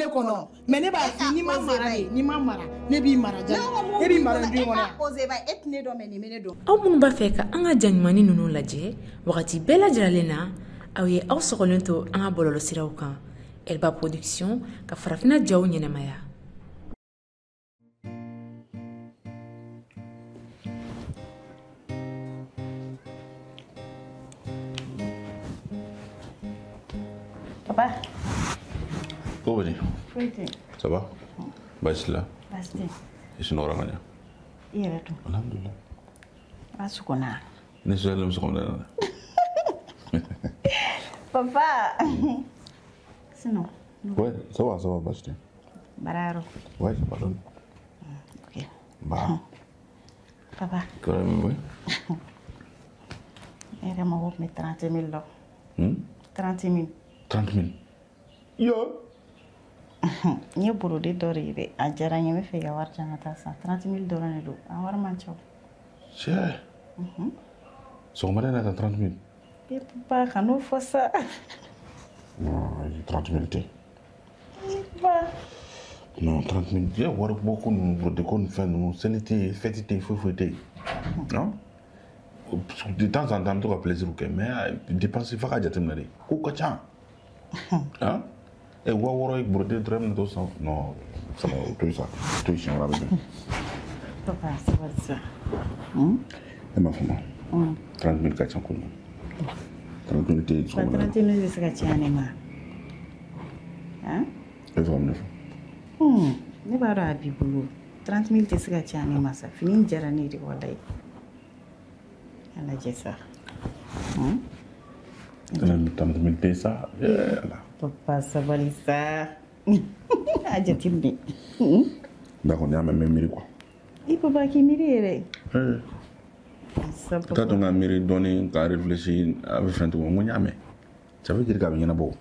kono mais ne b'a fi ni ma mara ne b'i mara ja ne b'i mara du kɔnɔ aw minnu b'a fɛ ka an ka jaɲumani ninnu lajɛ wagati bɛɛ lajɛlen na aw ye aw sɔgɔlen to an ka bɔlɔlɔsiraw kan Elba Production ka farafina jaw ɲɛnamaya. Papa. Comment vas-tu? Ça va? Basila. Basti. Et c'est normal. Il est tout. Alhamdulillah. Asukona. Ne suis pas secondaire. Papa. Sinon. Ouais, ça va, Basti. Bararo. Ouais, c'est pas long. Ok. Bah. Papa. Quand même, oui. Il m'a mis 30 000 là. 30 000. 30 000. Yo. Ni burudi dori de a jara nyame fe ya warja ngata sa 30 000 dollars ne do a war man chaw. Cher. So ma dana 30 000. Et papa kanu fo ça. Non, 30 000 té. Papa. Non, 30 000. Il y a beaucoup de qu'on fait nous sanité fêté fouetté. Non? De temps en temps, tu as plaisir mais dépenser fa ka jatem na de. Ko ka cha. Hein? Et waworo ik brodé drame de ça. Non, ça m'a tout ça. Tout ça là. Papa, c'est pas ça. Et ma femme. 30 400 coups. 30 000 t'es. 30 000 c'est ka tiane ma. Hein? Et vraiment. Ne ba ra bibulu. 30 000 c'est ka tiane ma sa. Fini jara ni di wallahi. Ala jessa. 30 000 t'es ça. Papa sabalisa. Ajatimni. D'accord, on y a même mérité quoi. Il peut pas qui mérite. Quand on a mérité donner, quand réfléchir, avec fin tout le monde, ça veut dire qu'il y a un beau.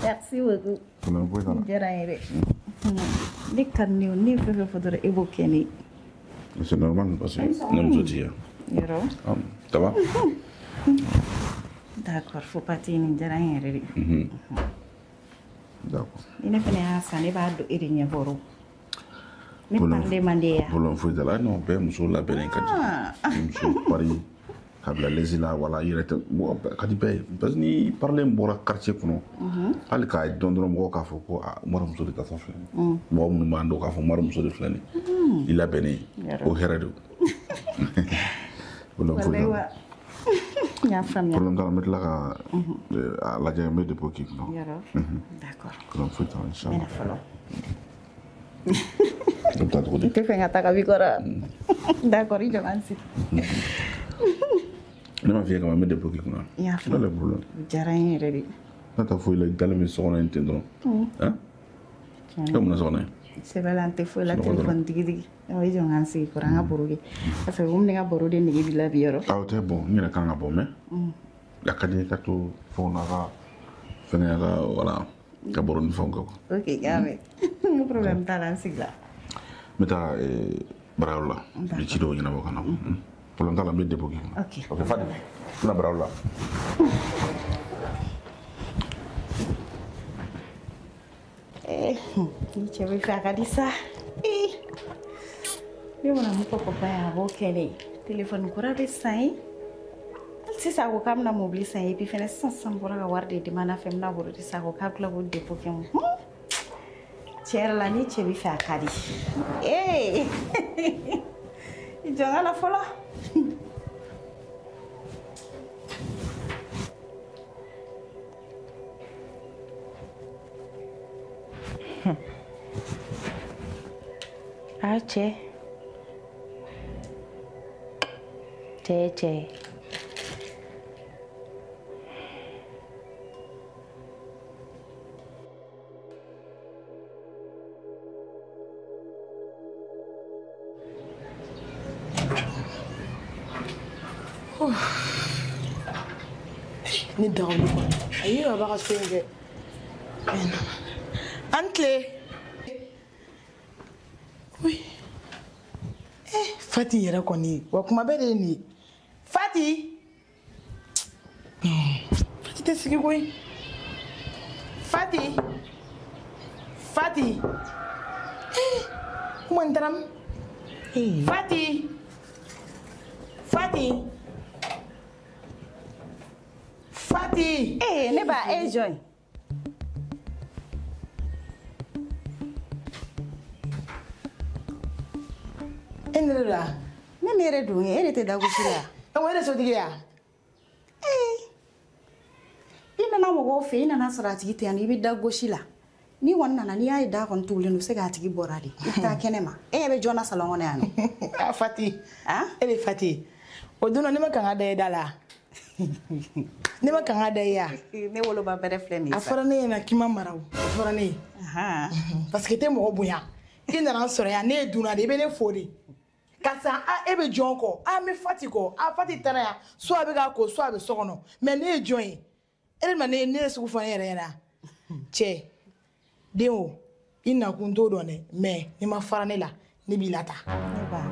Merci beaucoup. Les canaux, ni fait faudrait évoquer. C'est normal parce que nous sommes tous. Ça va? D'accord, faut pas tenir rien. D'accord. Il n'est pas né à ça, n'est pas de Irine Boro. Mais pas demander. Vous faites là, non, ben, monsieur la Bénécadi. Monsieur Paris, Kabla Lesila, voilà, il était. Kadipé, parce que ni parler un quartier pour nous. Alka, don mon café, moi, monsieur de Cassafé. Moi, on me demande au café, moi, monsieur de Flani. Il a béni au Herado. Voilà. Ya fam ya. Pour l'entendre mettre là à la jambe de Poki, non? D'accord. Comme faut ça, inchallah. Tu fais un attaque d'accord, il demande si. Ne m'a fait quand même de Poki, non? Ya fam. Pas le problème. Jarain ready. Nata foi la dans mes son entendron. Hein? Comme nous on est. C'est valante foi la téléphone digi. Oui, j'en ai assez pour un bourré. Parce que vous n'avez pas bourré ni de la bière. Ah, c'est bon, il y a un bon, mais. La cadette a tout, Fonara, Fenera, voilà. Caboron Fongo. Ok, gamme. Le problème dans la sigla. Mais t'as Braula, le Chido, il y en a beaucoup. Pour l'entendre la mide de Poki. Ok. Ok, Fadi, la Braula. Tu veux faire ça? Je vais vous proposer un bouquet. Téléphone courant de 5. Si ça vous comme na mobile 5 et puis faire 500 pour avoir des demandes à faire na pour de ça vous calcule vous de Pokémon. Cher la nuit tu veux faire cadi. Eh! Il donne la folie. Ah, che. Che. Ni dawo ni ko ayi ba ka senge antle oui Fati yɛrɛ kɔni wa kuma bɛɛ de ye nin ye Fati te sigi koyi. Fati. Fati. Kuma ntaram. Fati. Fati. Fati. Ne ba join. Enrela. Ne mere dun e te da gusira. O ere so digia. Ina na mo fe ina na sara tigi te ani bi da goshila. Ni wonna na ni ay da kon tuule no se ga tigi boradi. Ita kenema. Be jona salon on ani. Ah Fati. Ah? Ebe Fati. O duna ni makanga da dala. Ni makanga da ya. Ne wolo ba bere flemi. Afara ne na kima maraw. Afara ne. Aha. Parce que te mo bunya. Ina ran soro ya ne duna de be ne fori. Kasa ebe jonko. Me Fati ko. Fati tara ya. So abe ga ko so abe sokono. Me ne join. Ele ma ne su fa yere yana. Che. Deo. Ina kunto do ne. Me ni ma fara ne la. Ni bilata.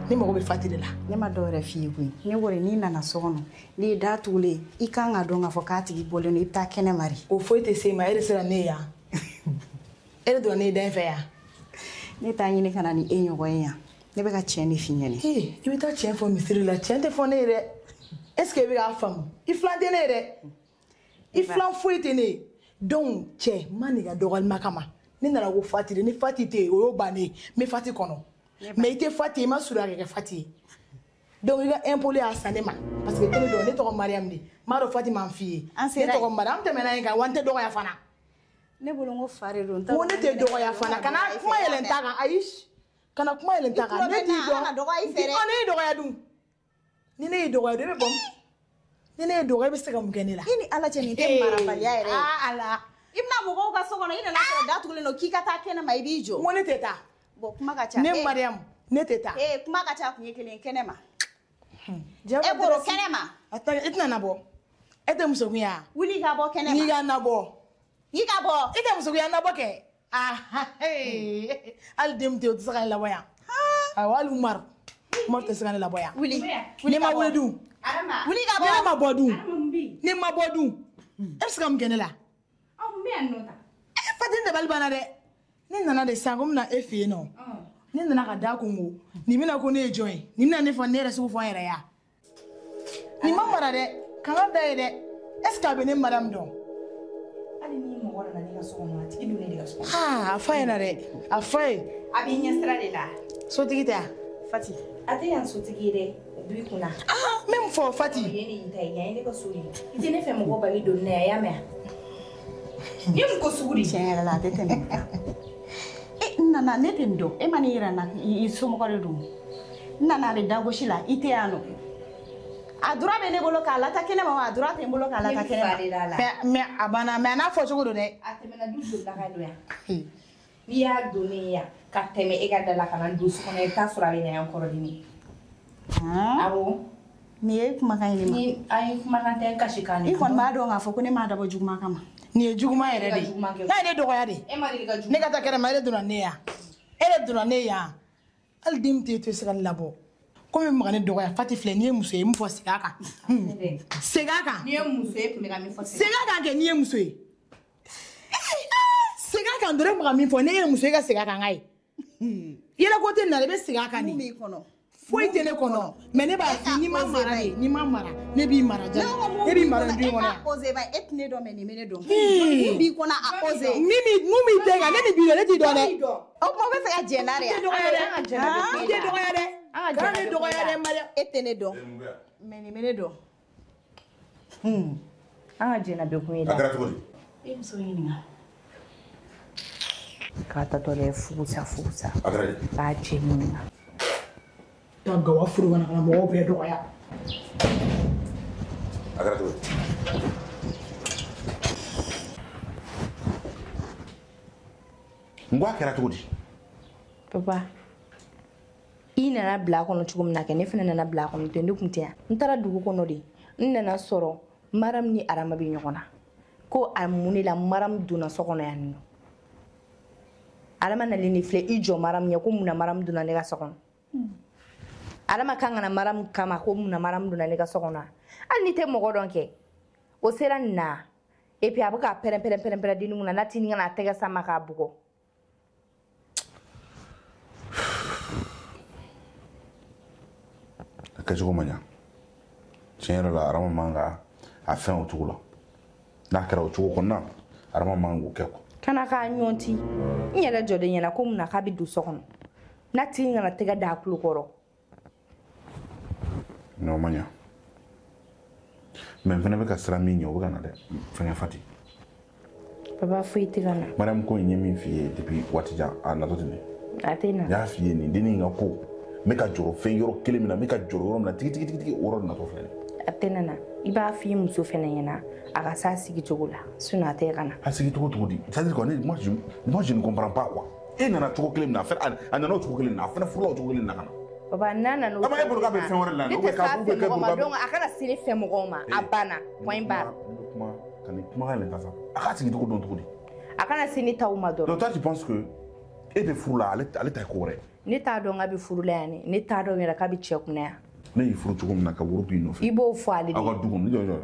Ni mo be Fati de la. Ne ma dore fi gu. Ne wore ni na sokono. Ni da tule I ka nga do nga fokati gi bole no ita kene mari. O foi te se ma ele sera ne ya. Ele do ne den fe ya. Ne ta nyini kana ni enyo go ya. Ne be ka chene fi nyene. I be ta chen fo misiri la chen te fo ne re. Est-ce que be ga fam? I flan te ne re. I flan foi te ne. Donc che maniga dogal makama. Ni na go Fati de ni Fati te o yo bane. Me Fati kono. Mais ite Fati ma sura ke Fati. Donc il a imposé à Sanema parce que tene do ne to Mariam di. Maro Fati man fi. Ne to Madame te mena nga wante do ya fana. Ne bolongo fare do nta. Wonte te do ya fana kana kuma yelenta ga Aish. Kana kuma yelenta ga ne di do. Ani do ya dum. Ni ne do ya do be bom. Ni ne do ya be sega mugene la. Ini ala cheni te marambali ya ere. Ala. Ibna mo go ga sokono ina na so datu le no kika ta kena mai bijo. Wonte teta. Bo kuma ga cha. Ne Mariam ne teta. Kuma ga cha kunye kelen kenema. Boro kenema. Ata itna na bo. Ete musoguya. Wuli ga bo kenema. Ni ga na bo. Yi ga bo. Ite musoguya na bo ke. Al demte o tsaka la boya. Wal Umar. Umar te tsaka la boya. Wuli. Ni ma wedu. Arama. Wuli ga bo. Ni ma bodu. Mbi. Ni ma bodu. Est-ce que mgene la? Mbi anota. Fati de balbana de. Ni nana de sangom na efie no. Ni nana ka da ko ngo. Ni mina ko ne join. Ni na ne fa ne resu fo yere ya. Ni mama de. Kala da de. Est-ce que abene madame don? Ali ni mo wala na ni ga so mo ati du ne ga so. Afai na de. Afai. Abi nyestra de la. So tigita. Fati. Ate yan so tigire bi kuna. Même for Fati. Yeni ntai yani ko suri. Ite ne fe mo go bali do ne ya me. Ni ko suri. Chere la tete ne. Nana ne tendo. E mani ira na I so mo ko do. Nana le dago shila ite ano. Adura be ne bolo kala ta kene ma adura te bolo kala ta kene. Me abana me na fo chugo de. Atemena du do la ga do ya. Ni ya do ne ya. Ka teme e ga dala kana du so ne ta sura le ne ankoro dini. Abo ni e kuma kan ni ai kuma kan ten kashikani. I kon ma do nga fo ko ne ma da bo juguma kama. Ni e juguma ere de. Na ne do ko ya de. E ma ni ga juguma. Ne ga ta kere ma ere do na ne ya. Ere do na ne ya. Al dimte to sira labo. Comme magane do ya Fati fle ni muso e mu fo sigaka. Sigaka. Ni muso e kuma ga mi fo sigaka ke ni muso e. Sigaka ndore mu ga mi fo ne muso e ga sigaka ngai. Yela ko te na le be sigaka ni. Mi kono. Foi tene kono. Mais ne ba fi ni ma mara ni ni ma mara. Ne bi mara ja. Ne bi mara ndi wona. Pose ba etne do meni mene do. Bi kona a pose. Mimi tega ne ni bi le ti do ne. O mo be se ga jenare ya. Do ya de. Do ya de. Gane do ya de Maria. Etene do. Meni mene do. Anga jena be ko ida. Agara to. Em so yinga. Kata to le fusa. Agara. Ba jena. Taga wa furu wana kana mo be do ya. Agara to. Ngwa kera to di. Papa. Ina na bla kono chugum na ke ne fena na bla kono te ndukumtia. Ntara dugu kono di. Nna soro maram ni arama bi nyokona. Ko amuni la maram duna sokono yanno. Arama na lini fle ijo maram nya ko muna maram duna ne ga sokono. Arama kanga na maram kama ko muna maram duna ne ga sokono. Al ni te mogo donke. O sera na et puis abuka pere di nuna na tininga na tega sama ka bugo ka jogo manya tiɲɛ la arama manga a fɛn o cogo la n'a kɛra o cogo kɔnɔna arama manga k'o kɛ quoi kana ka ɲɔnti n yɛrɛ jɔden ɲɛna ko mun na k'a bɛ don so kɔnɔ na tininga na tega da kulo kɔrɔ non manya mais fana bɛ ka sira min ɲɛ o bɛ ka na dɛ fɛngɛ fati papa foyi tɛ ka na madame ko in ye min f'i ye depuis waati jan a natɔ tɛ ne a tɛ na n y'a f'i ye nin dennin ka ko n bɛ ka jɔrɔ fɛn yɔrɔ kelen min na n bɛ ka jɔrɔ yɔrɔ min na tigi o yɔrɔ natɔ filɛ a tɛ na i b'a f'i muso fana ɲɛna a ka s'a sigi cogo la sinon a tɛ ka na a sigi cogo di c'est à dire quoi moi je ne comprends pas quoi e nana cogo kelen min na a nana o cogo kelen na a fana furula o cogo kelen na ka na papa n'a nana o cogo kelen na ne tɛ s'a fɛ mɔgɔ ma donc a kana se ne fɛ mɔgɔw ma a banna point barre ka nin kumakan yɛlɛ ta sa a k'a sigi cogo dɔn cogo di a kana se ne taw ma dɔrɔn donc toi tu penses que e bɛ furu la ale ta ye ko wɛrɛ ne t'a dɔn k'a bɛ furu la yan ne t'a dɔn yɛrɛ k'a bɛ cɛ kunna yan ne y'i furu cogo min na ka woro b'i nɔfɛ i b'o fɔ ale de aw ka du kɔnɔ jɔ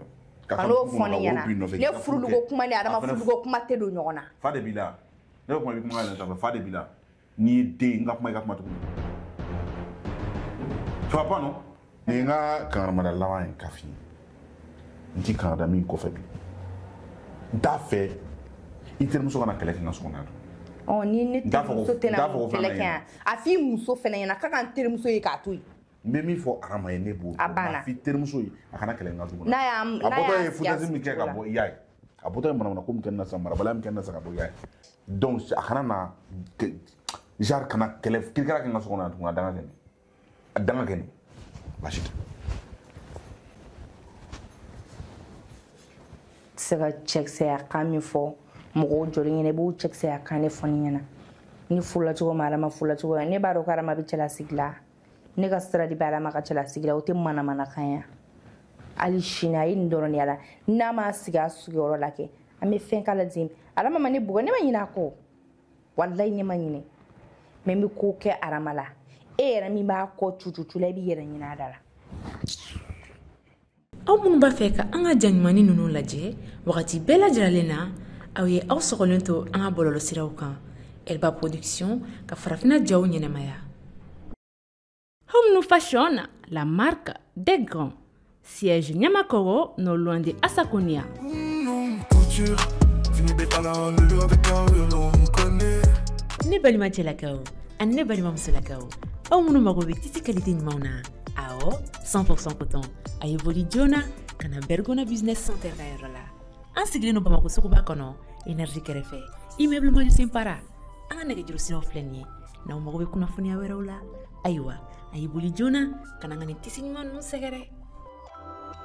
ka n'o fɔ ne ɲɛna ne furuliko kuma ni adama furuliko kuma tɛ don ɲɔgɔn na fa de b'i la ne bɛ kuma i bɛ kuma yɛlɛ ta fɛ fa de b'i la n'i ye den n ka kuma i ka kuma tuguni tu vas pas non nin ye n ka kangaramada laban ye k'a f'i ye n ti kangada min kɔfɛ bi n t'a fɛ i terimuso kana kɛlɛ kɛ n ka so kɔnɔ yan ni ne terimuso tɛna kɛlɛ kɛ yan a f'i muso fana ɲɛna k'a ka n terimuso ye k'a to yen n bɛ min fɔ arama ye ne b'o a banna a f'i terimuso ye a kana kɛlɛ n ka du kɔnɔ n'a a bɔtɔ ye y'a futɛsi min kɛ ka bɔ i y'a ye a bɔtɔ ye manamana ko min kɛ n na sa marabaliya min kɛ n na sa ka bɔ i y'a ye donc a kana na genre kana kɛlɛ kirikara kɛ n ka so kɔnɔ yan tuguni a danga kɛ nin baasi tɛ se ka cɛkisɛya kan min fɔ mɔgɔw jɔlen ɲɛna i b'o cɛkisɛya kan de fɔ ne ɲɛna ni furula cogo ma adama furula cogo la ne b'a dɔn ko adama bɛ cɛlasigi la ne ka sira de bɛ adama ka cɛlasigi la o tɛ manamanakan ya hali sini a ye nin dɔrɔn de y'a la n'a ma sigi a sigiyɔrɔ la kɛ an bɛ fɛn k'a la ten adama ma ne bugɔ ne ma ɲinɛ a kɔ walayi ne ma ɲinɛ mais n bɛ ko kɛ adama la e yɛrɛ min b'a kɔ cucucu la i b'i yɛrɛ ɲinɛ a da la aw minnu b'a fɛ ka an ka jaɲumani ninnu lajɛ wagati bɛɛ lajɛlen na aw ye aw sɔgɔlen to an ka bɔlɔlɔsiraw kan Elba Production ka farafina jaw ɲɛnɛmaya. Home New Fashion, la marque des grands. Siège Nyamakoro, non loin de Asakonia. Ne balima cɛlakaw ani ne balima musolakaw aw minnu mago bɛ tisi qualité ɲumanw na awɔ 100% coton a ye boli joona ka na Bergona Business Center ka yɔrɔ la an sigilen don Bamako suguba kɔnɔ énergie kɛrɛfɛ immeuble Majusin Para an ka nɛgɛjuru siraw filɛ nin ye n'aw mago bɛ kunnafoniya wɛrɛw la ayiwa a ye boli joona ka na n ka nin tisi ɲuman ninnu sɛgɛrɛ